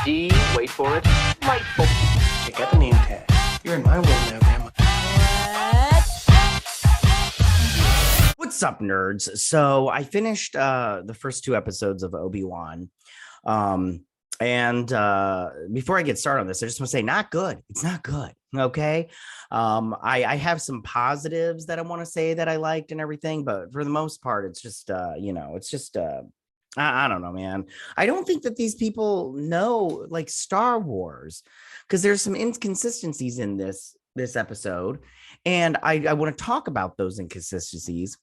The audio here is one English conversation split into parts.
D, wait for it, delightful. Check out the name tag. You're in my world now, Grandma. What's up, nerds? So I finished the first two episodes of Obi Wan. And before I get started on this, I just want to say, not good. It's not good. Okay. I have some positives that I want to say that I liked and everything, but for the most part, it's just I don't know, man. I don't think that these people know like Star Wars because there's some inconsistencies in this episode, and I want to talk about those inconsistencies.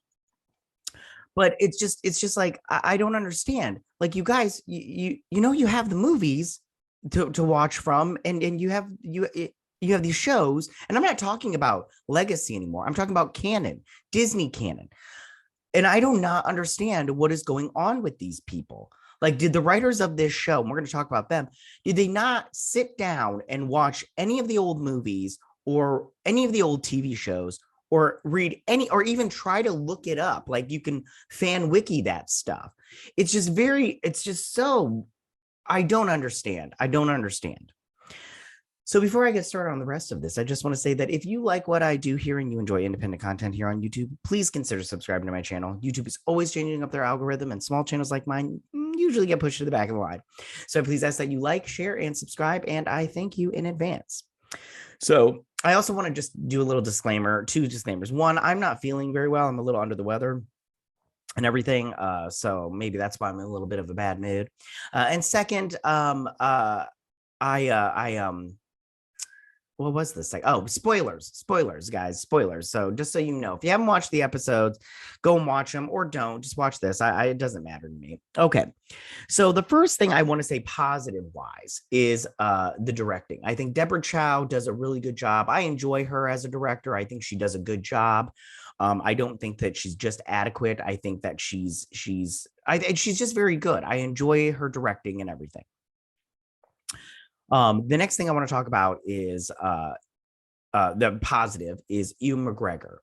But it's just like I don't understand. Like, you guys, you have the movies to watch from, and you have these shows, and I'm not talking about legacy anymore. I'm talking about canon, Disney canon. And I do not understand what is going on with these people. Like, did the writers of this show, and we're going to talk about them, did they not sit down and watch any of the old movies or any of the old TV shows, or read any, or even try to look it up? Like, you can fan wiki that stuff. It's just so, I don't understand. So before I get started on the rest of this, I just want to say that if you like what I do here and you enjoy independent content here on YouTube, please consider subscribing to my channel. YouTube is always changing up their algorithm, and small channels like mine usually get pushed to the back of the line. So please ask that you like, share, and subscribe, and I thank you in advance. So I also want to just do a little disclaimer, two disclaimers. One, I'm not feeling very well. I'm a little under the weather and everything. So maybe that's why I'm in a little bit of a bad mood. And second, what was this like? Oh, spoilers, guys, spoilers. So just so you know, if you haven't watched the episodes, go and watch them, or don't, just watch this. It doesn't matter to me. Okay. So the first thing I want to say positive wise is the directing. I think Deborah Chow does a really good job. I enjoy her as a director. I think she does a good job. I don't think that she's just adequate. I think that she's just very good. I enjoy her directing and everything. The next thing I want to talk about is the positive is Ewan McGregor.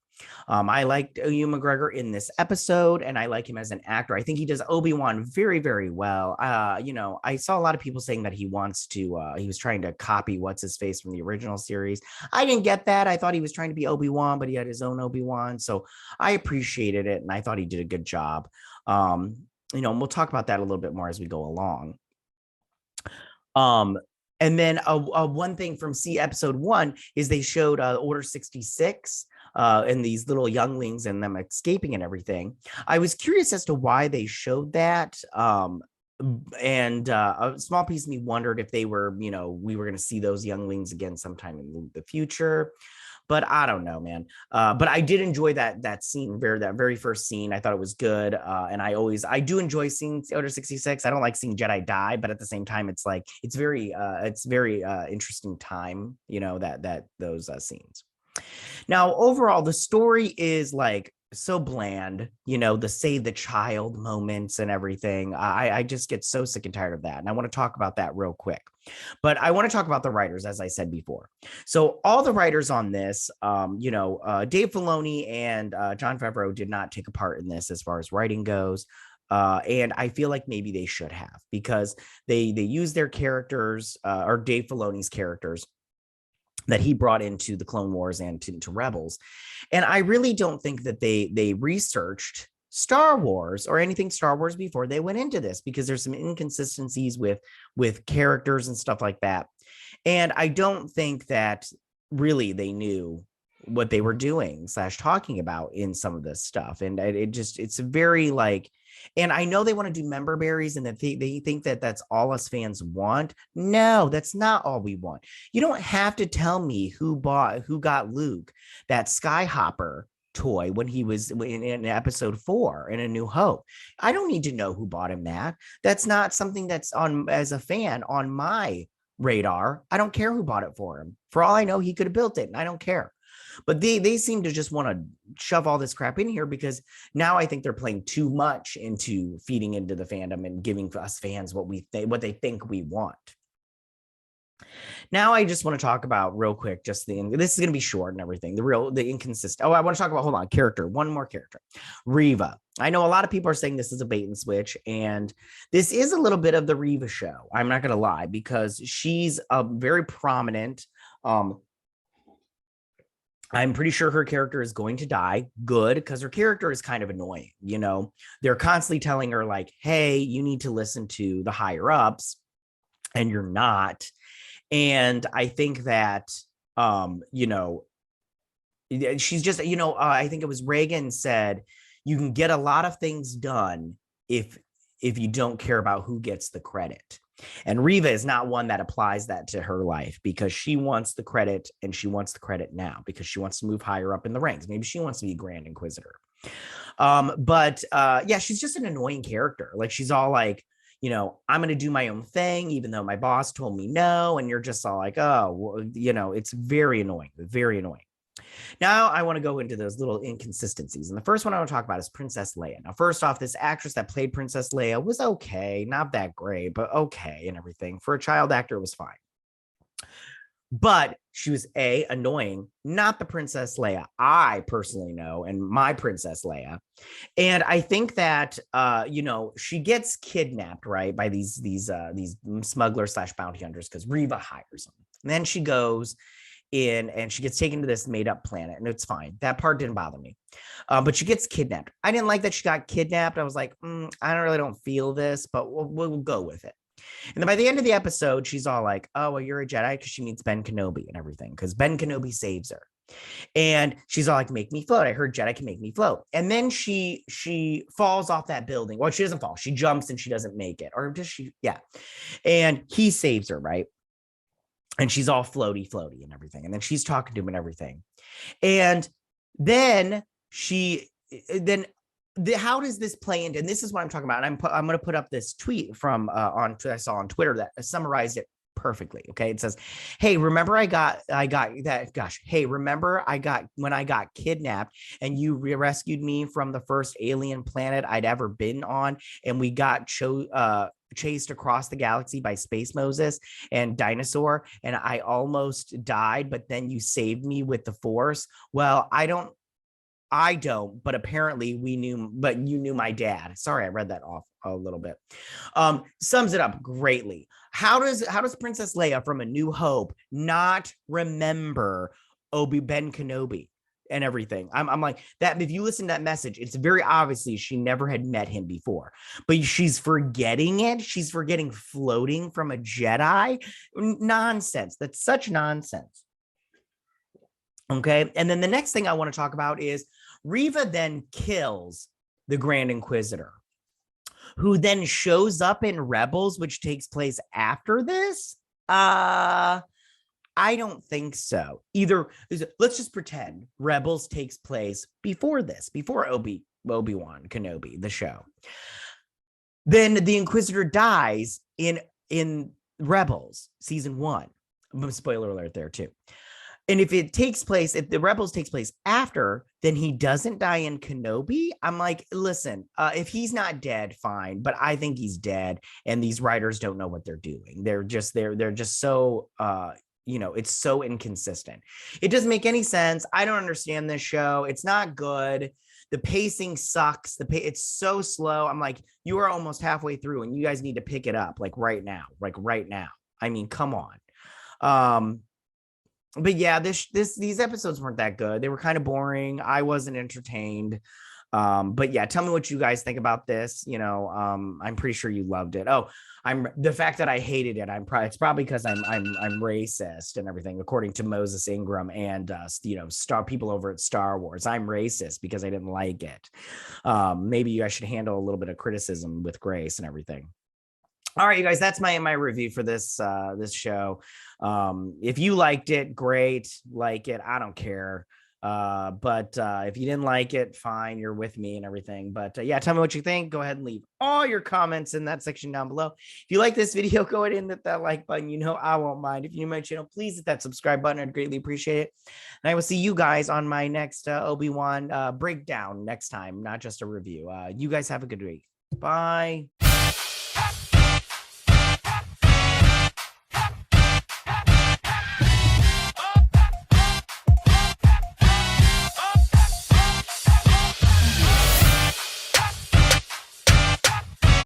I liked Ewan McGregor in this episode, and I like him as an actor. I think he does Obi-Wan very, very well. I saw a lot of people saying that he was trying to copy what's his face from the original series. I didn't get that. I thought he was trying to be Obi-Wan, but he had his own Obi-Wan. So I appreciated it, and I thought he did a good job. And we'll talk about that a little bit more as we go along. And then one thing from episode 1 is they showed Order 66 and these little younglings and them escaping and everything. I was curious as to why they showed that. And a small piece of me wondered if they were, we were going to see those younglings again sometime in the future. But I don't know, man. But I did enjoy that scene, that very first scene. I thought it was good. And I do enjoy seeing Order 66. I don't like seeing Jedi die, but at the same time, it's like, it's very interesting time, that those scenes. Now, overall, the story is like so bland, the save the child moments and everything. I just get so sick and tired of that. And I want to talk about that real quick. But I want to talk about the writers, as I said before. So all the writers on this, Dave Filoni and Jon Favreau did not take a part in this as far as writing goes. And I feel like maybe they should have, because they use their characters, or Dave Filoni's characters, that he brought into the Clone Wars and to Rebels. And I really don't think that they researched Star Wars or anything Star Wars before they went into this, because there's some inconsistencies with characters and stuff like that. And I don't think that really they knew what they were doing / talking about in some of this stuff. And it's very like, and I know they want to do member berries and that they think that that's all us fans want. No, that's not all we want. You don't have to tell me who got Luke that Skyhopper toy when he was in episode 4 in A New Hope. I don't need to know who bought him that. That's not something that's on, as a fan, on my radar. I don't care who bought it for him. For all I know, he could have built it, and I don't care. But they seem to just want to shove all this crap in here, because now I think they're playing too much into feeding into the fandom and giving us fans what they think we want. Now I just want to talk about real quick, just this is going to be short and everything. The inconsistent. Oh, I want to talk about, hold on, character. One more character, Reva. I know a lot of people are saying this is a bait and switch, and this is a little bit of the Reva show. I'm not going to lie, because she's a very prominent. I'm pretty sure her character is going to die. Good, because her character is kind of annoying. You know, they're constantly telling her like, "Hey, you need to listen to the higher ups," and you're not. And I think that, you know, she's just, I think it was Reagan said, you can get a lot of things done if you don't care about who gets the credit. And Reva is not one that applies that to her life, because she wants the credit, and she wants the credit now because she wants to move higher up in the ranks. Maybe she wants to be Grand Inquisitor. But yeah, she's just an annoying character. Like, she's all like, I'm going to do my own thing, even though my boss told me no. And you're just all like, oh, well, it's very annoying, very annoying. Now I want to go into those little inconsistencies. And the first one I want to talk about is Princess Leia. Now, first off, this actress that played Princess Leia was okay, not that great, but okay and everything. For a child actor, it was fine. But she was annoying, not the Princess Leia I personally know, and my Princess Leia. And I think that she gets kidnapped, right, by these smugglers / bounty hunters, because Reva hires them. And then she goes in and she gets taken to this made-up planet, and it's fine. That part didn't bother me. But she gets kidnapped. I didn't like that she got kidnapped. I was like, I don't feel this, but we'll go with it. And then by the end of the episode, she's all like, oh, well, you're a Jedi, because she meets Ben Kenobi and everything, because Ben Kenobi saves her. And she's all like, make me float. I heard Jedi can make me float. And then she falls off that building. Well, she doesn't fall. She jumps and she doesn't make it. Or does she? Yeah. And he saves her, right? And she's all floaty and everything. And then she's talking to him and everything. And then how does this play into, and this is what I'm talking about. And I'm going to put up this tweet from I saw on Twitter that summarized it perfectly. Okay. It says, hey, remember I got that, gosh, hey, remember when I got kidnapped and you rescued me from the first alien planet I'd ever been on, and we got chased across the galaxy by Space Moses and Dinosaur, and I almost died, but then you saved me with the Force. Well, I don't, but apparently but you knew my dad. Sorry, I read that off a little bit. Sums it up greatly. How does Princess Leia from A New Hope not remember Ben Kenobi and everything? I'm like that. If you listen to that message, it's very obviously she never had met him before, but she's forgetting it. She's forgetting floating from a Jedi. Nonsense. That's such nonsense. Okay. And then the next thing I want to talk about is Reva then kills the Grand Inquisitor, who then shows up in Rebels, which takes place after this. I don't think so. Either, let's just pretend Rebels takes place before this, before Obi Wan Kenobi, the show. Then the Inquisitor dies in Rebels season 1. Spoiler alert there too. And if the Rebels takes place after, then he doesn't die in Kenobi. I'm like, listen, if he's not dead, fine. But I think he's dead. And these writers don't know what they're doing. They're just so, it's so inconsistent. It doesn't make any sense. I don't understand this show. It's not good. The pacing sucks. It's so slow. I'm like, you are almost halfway through and you guys need to pick it up right now. I mean, come on. But yeah, these episodes weren't that good. They were kind of boring. I wasn't entertained. But yeah, tell me what you guys think about this. I'm pretty sure you loved it. Oh, the fact that I hated it. It's probably because I'm racist and everything, according to Moses Ingram and people over at Star Wars. I'm racist because I didn't like it. Maybe I should handle a little bit of criticism with grace and everything. All right, you guys, that's my review for this show. If you liked it, great. Like it, I don't care. But if you didn't like it, fine, you're with me and everything. But yeah, tell me what you think. Go ahead and leave all your comments in that section down below. If you like this video, go ahead and hit that like button. I won't mind. If you're new to my channel, please hit that subscribe button. I'd greatly appreciate it. And I will see you guys on my next Obi Wan breakdown next time, not just a review. You guys have a good week. Bye.